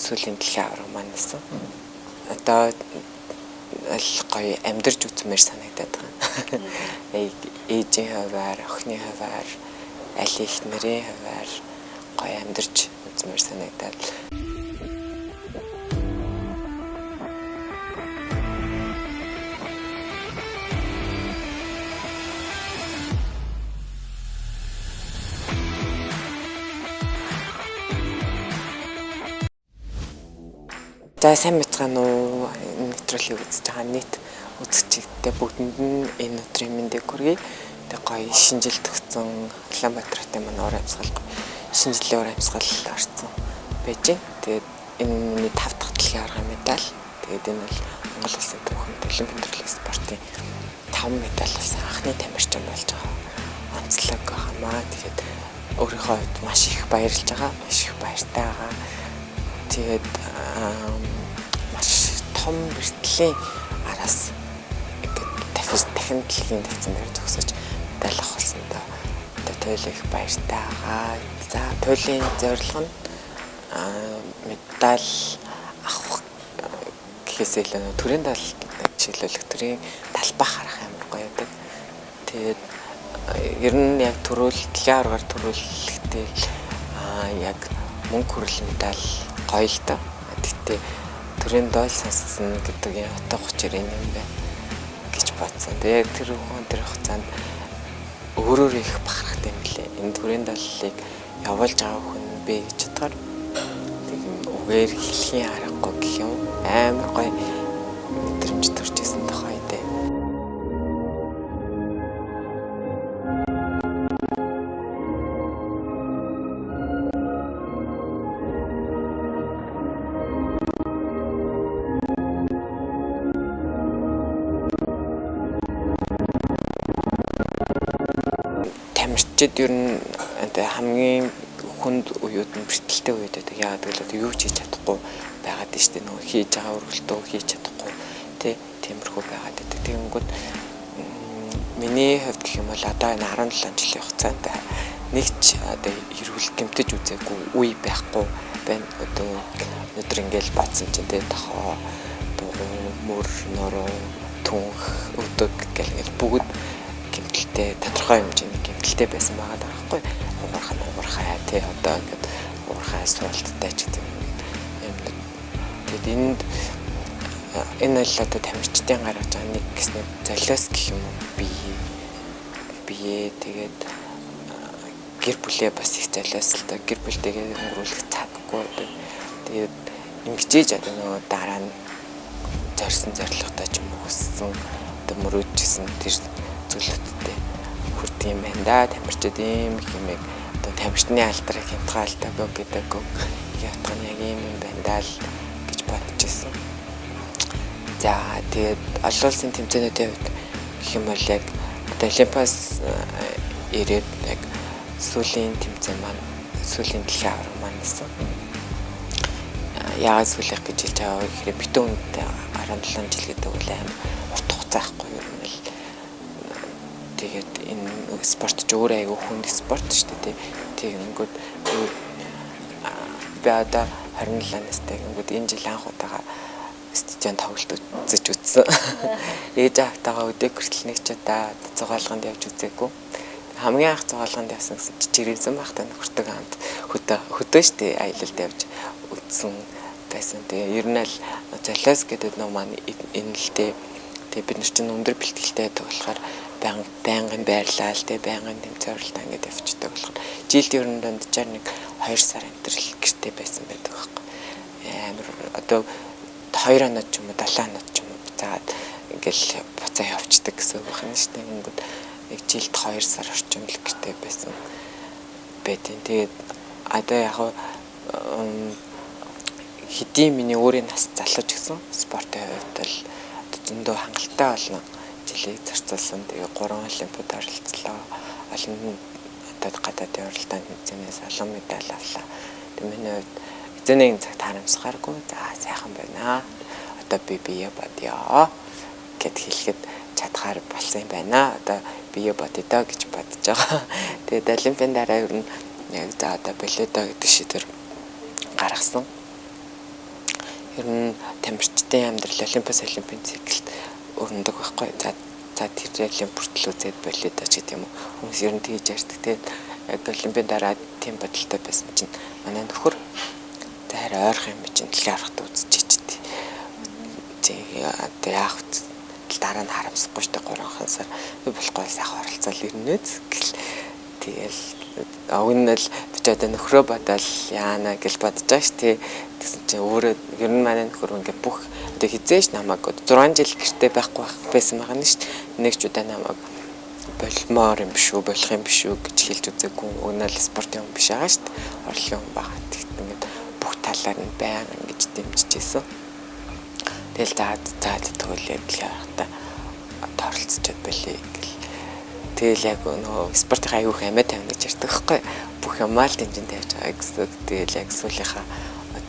сүүлийн дэлхийн аварга манайсан. Одоо л гоё амьдарч үзмээр санагдаад байгаа. Ээжийн хуваар, охины хуваар, аль их нэрийн хуваар гоё амьдарч үзмээр санагдаад. За сайн мэцгаана уу? Энэ нэвтрүүлгийг үзэж байгаа нийт үзэгчдээ бүгдэнд нь энэ өдрийн мэндийг хүргэе. Тэг гоё шинэ жил төгссөн Улаанбаатар хотын манай уур амьсгал шинэ жилийн уур амьсгал орсон байж байна. Тэгээд энэ миний 5 дахь дэлхийн аварга медаль. Тэгээд энэ бол Монгол Улсын түүхэнд олимпийн төрлөختийн спортын 5 медаль болсон анхны тамирчин болж байгаа. Онцлог хамаа. Тэгээд өөрийнхөө хувьд маш их баярлж байгаа. Маш их баяртай байгаа. Тэгээд маш том бэртлийн араас дахин дэлхийн төвцөн дээр зогсож медаль авах болсондоо одоо туйлын их баяртай байгаа. За туйлын зорилго нь медаль авах гэхээс илүү төрийн талбайг чиглүүлэх, төрийн талбай харах амар гоё байдаг. Тэгээд ер нь яг дэлхийн аваргаар төрүүлэхдээ яг мөнгө хүрэл медаль гоё л доо. Гэхдээ төрийн дойл сонссон гэдэг юм утга учир юм байна гэж бодсон. Тэгээд тэр хугацаанд өөрөөр их бахархтай юм лээ. Энэ төрийн дойлыг явуулж байгаа хүн бэ гэж бодохоор тийм үгээр хэлхийн аргагүй гэх юм амар гоё мэдрэмж төрж исэн тохой дээ. Тамирчид ер нь хамгийн хүнд уууд нь бэртэлтэй үед байдаг. Яагаад гэвэл юу ч хийж чадахгүй байгаад нь шүү дээ. Нөгөө хийж байгаа өргөлтөө хийж чадахгүй тиймэрхүү байгаад байдаг. Тэгэнгүүт миний хувьд гэх юм бол одоо энэ 17 жилийн хугацаанд нэг ч одоо эрүүл гэмтэж үзээгүй үе байхгүй байна. Одоо өнөөдөр ингээл бацсан чинь тохоо мөр нороо түнх өдөг гэл бүгд гэмтэлтэй тодорхой хэмжээний гэмтэлтэй байсан байгаа байхгүй. Уурхай одоо ингээд уурхай суулттай ч гэдэг юм. Тэгээд энэ л одоо тамирчдын гаргаж байгаа нэг гэснээр золиос гэх юм уу бие тэгээд гэр бүлээ бас их золиос л да гэр бүлтэйгээ өнгөрүүлэх цаггүй. Тэгээд ингэжээж одоо нөгөө дараа нь зорьсон зорилготой ч юм уу хүссэн одоо мөрөөдчихсэн тэр зүйлүүдтэй хүрдэг юм байна да. Тамирчид ийм хэмээг одоо тамирчны алдрыг хямдгаалтаагүй гэдэггүй ятгах нь яг ийм юм байна да л гэж бодож ирсэн. За тэгээд олон улсын тэмцээнүүдийн хувьд гэх юм бол яг одоо Олимпиас ирээд яг сүүлийн тэмцээн маань сүүлийн дэлхийн аварга манайсан. Яагаад сүүлийнх гэж хэлж байгаа вэ гэхээр битүүн үнэтэй 17 жил гэдэг үл аим урт хугацаа ахгүй юу юм л. Тэгээд энэ спорт ч өөр айгүй хүнд спорт шүү дээ. Тэгэнгүүт би одоо 27 настай гингүүд энэ жил анх удаага стадион тоглолт үзэж үзсэн. Ээж автагаа өдөө хүртэл нэг ч удаа зугаалганд явж үзээгүй. Хамгийн анх зугаалганд явсан гэсэн жирэмсэн багтаа нөхөртөг хамт хөдөө штэ аялалд явж үзсэн байсан. Тэгээ ер нь л золиос гэдэг ном маань энэ л дээ. Тэгээ бид нар чинь өндөр бэлтгэлтэй байдаг болохоор байнгын байрлал тэгээ байнгын тэмцээн оролтоо ингээд явчихдаг болохоор жилд ер нь дунджаар нэг 2 сар амтрал гэртээ байсан байдаг байхгүй. Амар одоо 2 хоног ч юм уу 7 хоног ч юм уу заагаад ингээл буцаа явчихдаг гэсэн үг байна шүү дээ. Ингээд нэг жилд 2 сар орчим л гэртээ байсан байдیں۔ Тэгээд одоо яг хэдийн миний өөрийн нас залууч гэсэн спортын хувьд бол зөндөө хангалттай болно. Жилийг зарцуулсан. Тэгээ 3 олимпиад оролцлоо. Олон одоо гадаадын оролдоонд тэмцэнээс олон медаль авлаа. Тэгээ миний хувьд эзэнийн цаг тарамсгааргүй. За сайхан байна. Одоо би бие бодё гэд хэлэхэд чадхаар болсон юм байна. Одоо бие бодё доо гэж бодож байгаа. Тэгээд олимпиадын дараа ер нь яг за одоо болоо доо гэдэг шийдвэр гаргасан. ер нь тамирчдын амьдрал олимпийн циклд өрнөдөг байхгүй. За тэржээлийн бүртэл үзээд болоод ч гэдэг юм уу. Хүмүүс ер нь тэгж ярьдаг. Тэгээд яг олимпийн дараа тийм бодолтой байсан чинь манай нөхөр тэр ойрох юм чинь дэлхийн аврагт үзчихэж тэгээ яах вэ? Дараа нь харамсахгүй шүү дээ 3 хоносоор би болохгүй сайхан оролцоод ирнэ гэл тэгэл өгнөл бич одоо нөхрөө бодоод яана гэж бодож байгаа ш тий. Тэгсэн чинь өөрөө ер нь манай нөхөр ингээ бүх одоо хизээш намайг 6 жил гэртээ байхгүй байсан байгаа нь ш. Нэг ч удаа намайг болмоор юм биш үү болох юм биш үү гэж хэлж үзээгүй. Өгнөл спортын хүн биш байгаа ш. Орлогын хүн байгаа. Тэгт ингээд бүх талаар нь байнга ингэж дэмжижсэн. Тэгэл тэгвэл яг л яахта оролцоод болъё гэл. Тэгэл яг нөгөө спортын аюух амиа тавина гэж ярьдаг байхгүй. Бүх юмаа л дэмжин тавьж байгаа гэсэн. Тэгэл яг сүүлийнхаа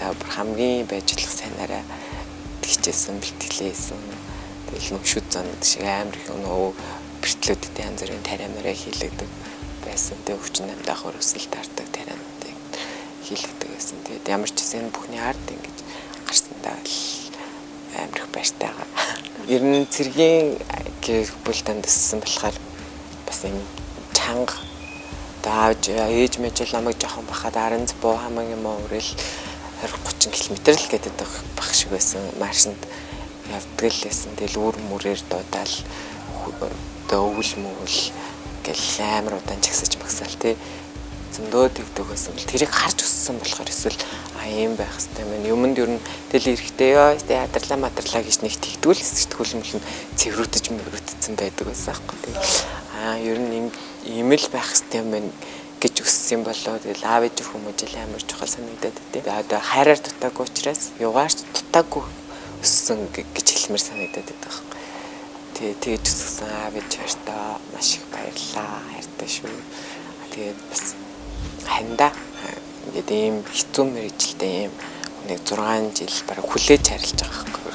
одоо хамгийн байжлах сайнараа тэгчээсэн бэлтгэлээсэн. Тэгэл нүшүүд зонд шиг амар их нөгөө бэртлүүдэд янз бүрийн тариамаараа хийлэгдэг байсан. Тэг өвчин намдаах өрөсөл таардаг тариануудыг хийлэгдэг байсан. Тэгэд ямар ч гэсэн бүхний ард ингэж гарсандаа л амар их баяртай байгаа. Ер нь цэргийн гэх бүлтэнд өссөн болохоор бас юм чанга дааж ээж мэжэл намайг жоохон бахад аранц буу хамаг юм уурэл 20-30 км л гэдэг бах шиг байсан. Маршинд явдаг л байсан. Тэгэл үр мөрөөр дуудаал өвөл мөвөл гэл амар удаан чагсаж магсаал тий. Зөндөө тэгдэг байсан. Тэрийг харж өссөн болохоор эсвэл ийм байх хэрэгтэй мэн. Юмд ер нь тэл эрэхтэй ёо ядарлаа матарлаа гэж нэг тэгдгүүл сэтгүүлмэл нь цэврүүдэж мөрөдсөн байдаг байсан аахгүй. Тэгэл ер нь ийм л байх хэрэгтэй мэн гэж өссөн болоо. Тэгэл аав ээж хүмүүжил амар чухал санагдаад тий. Одоо хайраар дутаагүй учраас югаарч дутаагүй өссөн гэж хэлмээр санагдаад байдаг аахгүй. Тэгээд өссөн аав ээж хоёртоо маш их баярлаа. Хайртай шүү. Тэгээд бас хандаа ингээд ийм хэцүү мэрэгчлээ ийм нэг 6 жил бараг хүлээж харилж байгаа байхгүй.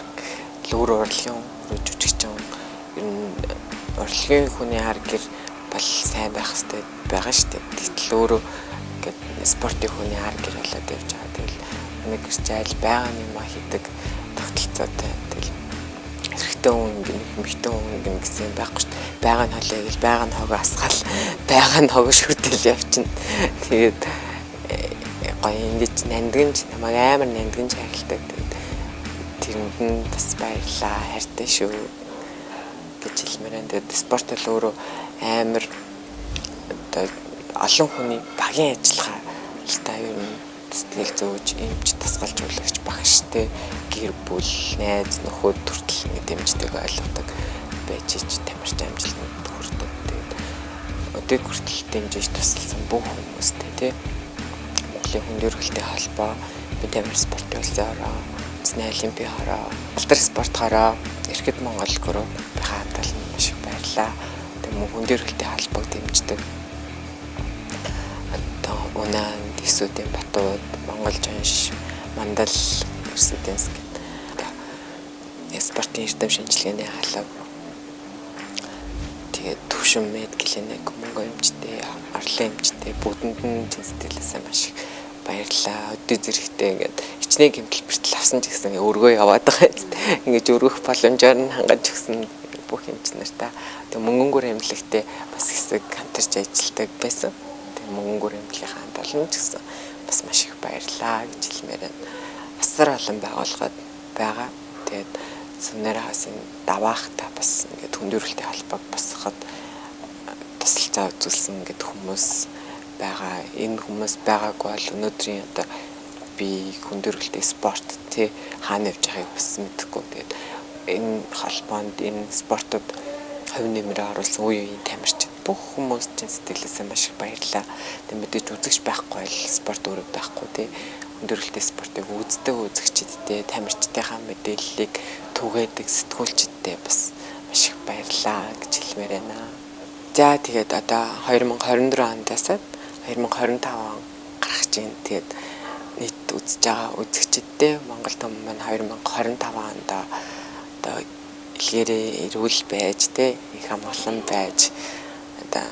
Өөр урлагийн жүжигчин ер нь урлагийн хүний ар гэр бол сайн байх хэрэгтэй байгаа шүү дээ. Тэгтэл өөрөө ингээд спортын хүний ар гэр болоод явж байгаа. Тэгэл нэг гэрч айл байгаа юм а хийдэг тогтолцоотой. Тэгэл хэрэгтэй хүн эмэгтэй хүн гэсэн байхгүй шүү дээ. Байгаа нь холоо гэж байгаа нь хогоо асгаал байгаа нь хогоо шүрдэл явчихна. Тэгээд гоё ингэж нандгинж намайг амар нандгинж харилдаг. Тэгээд тэрэнд нь бас баярлаа хайртай шүү гэж хэлмээрэн. Тэгээд спорт бол өөрөө амар одоо олон хүний багийн ажиллагаа л та ер нь сэтгэл зөөж эмч тасгалжуулагч багштай гэр бүл найз нөхөд хүртэл ингэ дэмждэг ойлгодог байж тамирч амжилтанд хүрдэг. Тэгээд өдөг хүртэл дэмжиж тусалсан бүх хүмүүстэй тий Монголын хүн төрөлхтний холбоо би тамир спортын улсаараа Цэсний олимпийн хороо алдар спорт хороо Эрхэд Монгол групп хаатал маш их баярлаа. Тэгээд хүн төрөлхтний холбоог дэмждэг Унаа Дэсүүдийн Батууд Монгол Жонш Мандал Ерсэдэнс гэдэг спортын эрдэм шинжилгээний халав. Тэгээд төвшин мэд клиник мөнгө эмчтэй арлын эмчтэй бүгдэнд нь сэтгэлээсээ маш их баярлаа. Өдөө зэрэгтэй ингээд хичнээн гэмтэл бэртэл авсан ч гэсэн өргөө яваад байгаа юм. Ингээд өргөх боломжоор нь хангаж өгсөн бүх эмч нартаа. Тэгээд мөнгөнгөр эмнэлэгтээ бас хэсэг хамтарч ажилладаг байсан. Мөнгөөр эмнэлгийн хаан ч гэсэн бас маш их баярлаа гэж хэлмээр байна. Асар олон байгууллагад байгаа. Тэгээд сүнээр хасын даваахта бас ингээд хүн төрөлхтний холбоог босгоход тусалцаа үзүүлсэн гэдэг хүмүүс байгаа. Энэ хүмүүс байгаагүй бол өнөөдрийн одоо би хүн төрөлхтний спорт тий хаана явж байгааг бас мэдэхгүй. Тэгээд энэ холбоонд энэ спортод хувь нэмрээ оруулсан үе үеийн тамирчид бүх хүмүүсийн сэтгэлээсээ маш их баярлаа. Тэгээд мэдээж үзэгч байхгүй бол спорт өөрөө байхгүй тий. Хүн төрөлхтний спортыг үздэг үзэгчдтэй тамирчдынхаа мэдээллийг түгээдэг сэтгүүлчдтэй бас маш их баярлаа гэж хэлмээр байна. За тэгээд одоо 2024 оноос 2025 он гарах чинь тэгээд нийт үзэж байгаа үзэгчдтэй Монгол том маань 2025 онд одоо илгээрээ эрүүл байж тий их амгалан байж одоо